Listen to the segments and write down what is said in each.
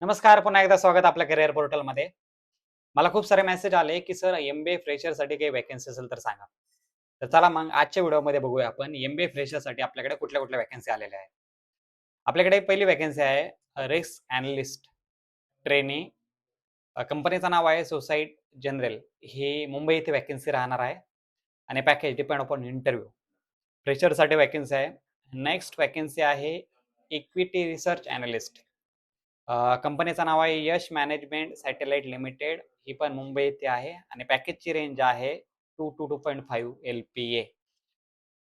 नमस्कार, पुन्हा एकदा स्वागत आपल्या करिअर पोर्टलमध्ये. मला खूप सारे मेसेज आले, की सर एम-बी-ए फ्रेशरसाठी काही व्हॅकन्सी असेल तर सांगा. तर चला मग आजच्या व्हिडिओमध्ये बघूया आपण एम-बी-ए फ्रेशरसाठी आपल्याकडे कुठल्या-कुठल्या व्हॅकन्सी आलेल्या आहेत. आपल्याकडे पहिली व्हॅकन्सी आहे रिस्क एनालिस्ट ट्रेनी. कंपनीचं नाव आहे सोसाइट जनरल. ही मुंबई येथे व्हॅकन्सी राहणार आहे आणि पॅकेज डिपेंड अपॉन इंटरव्ह्यू. फ्रेशरसाठी व्हॅकन्सी आहे. नेक्स्ट व्हॅकन्सी आहे इक्विटी रिसर्च एनालिस्ट. कंपनीचं नाव आहे यश मॅनेजमेंट सॅटेलाइट लिमिटेड. ही पण मुंबई येथे आहे आणि पॅकेजची रेंज आहे 2 to 2.5 LPA.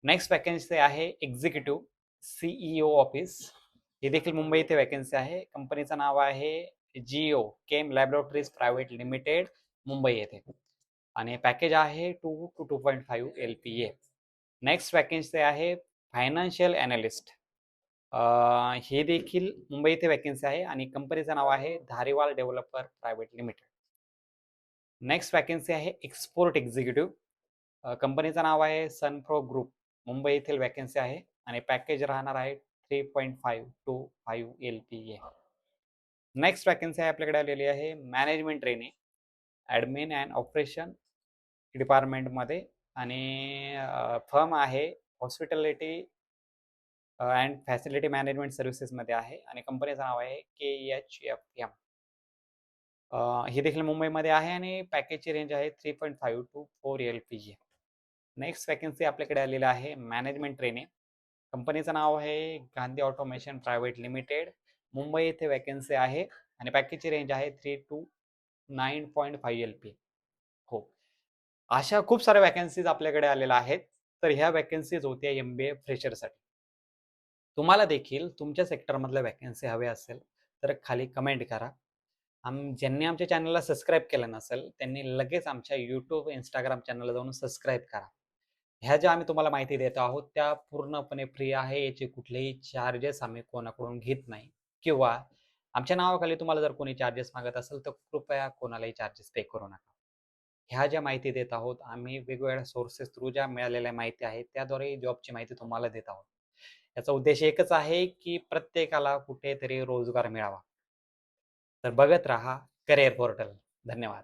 नेक्स्ट वॅकन्सी आहे एक्झिक्युटिव्ह सीईओ ऑफिस. ही देखील मुंबई येथे वॅकन्सी आहे. कंपनीचं नाव आहे जिओ केम लॅबोरेटरीज प्रायव्हेट लिमिटेड, मुंबई येथे आणि पॅकेज आहे 2 to 2.5 LPA. नेक्स्ट वॅकन्सी आहे फायनान्शियल एनालिस्ट. हे देखील मुंबई येथे वॅकन्सी आहे आणि कंपनीचं नाव आहे Dhariwal developer private limited. Next vacancy आहे एक्सपोर्ट एक्झिक्युटिव्ह. कंपनीचं नाव आहे सनप्रो ग्रुप, मुंबई येथील वॅकन्सी आहे आणि पॅकेज राहणार आहे 3.5 to 5 LPA. नेक्स्ट वॅकन्सी आहे आपल्याकडे आलेली आहे management training admin and operation डिपार्टमेंटमध्ये आणि फर्म आहे हॉस्पिटॅलिटी अँड फॅसिलिटी मॅनेजमेंट सर्व्हिसेसमध्ये आहे आणि कंपनीचं नाव आहे KHFM. ही देखील मुंबईमध्ये आहे आणि पॅकेजची रेंज आहे 3.5 to 4 LPA. नेक्स्ट वॅकन्सी आपल्याकडे आलेली आहे मॅनेजमेंट ट्रेनिंग. कंपनीचं नाव आहे Gandhi automation private limited, Mumbai येथे वॅकन्सी आहे आणि पॅकेजची रेंज आहे 3 to 9.5 LPA. हो, अशा खूप साऱ्या वॅकन्सीज आपल्याकडे आलेल्या आहेत. तर ह्या वॅकन्सीज होत्या MBA फ्रेशरसाठी. तुम्हाला देखील तुमच्या सेक्टरमधल्या वॅकन्सी हव्या असेल तर खाली कमेंट करा. ज्यांनी आमच्या चॅनलला सबस्क्राईब केलं नसेल त्यांनी लगेच आमच्या YouTube, Instagram चॅनलला जाऊन सबस्क्राईब करा. ह्या ज्या आम्ही तुम्हाला माहिती देत आहोत त्या पूर्णपणे फ्री आहे. याचे कुठलेही चार्जेस आम्ही कोणाकडून घेत नाही किंवा आमच्या नावाखाली तुम्हाला जर कोणी चार्जेस मागत असेल तर कृपया कोणालाही चार्जेस पे करू नका. ह्या ज्या माहिती देत आहोत आम्ही वेगवेगळ्या सोर्सेस थ्रू ज्या मिळालेल्या माहिती आहे त्याद्वारे जॉबची माहिती तुम्हाला देत आहोत. याचा उद्देश एकच आहे की प्रत्येकाला कुठेतरी रोजगार मिळावा. तर बघत राहा करिअर पोर्टल. धन्यवाद.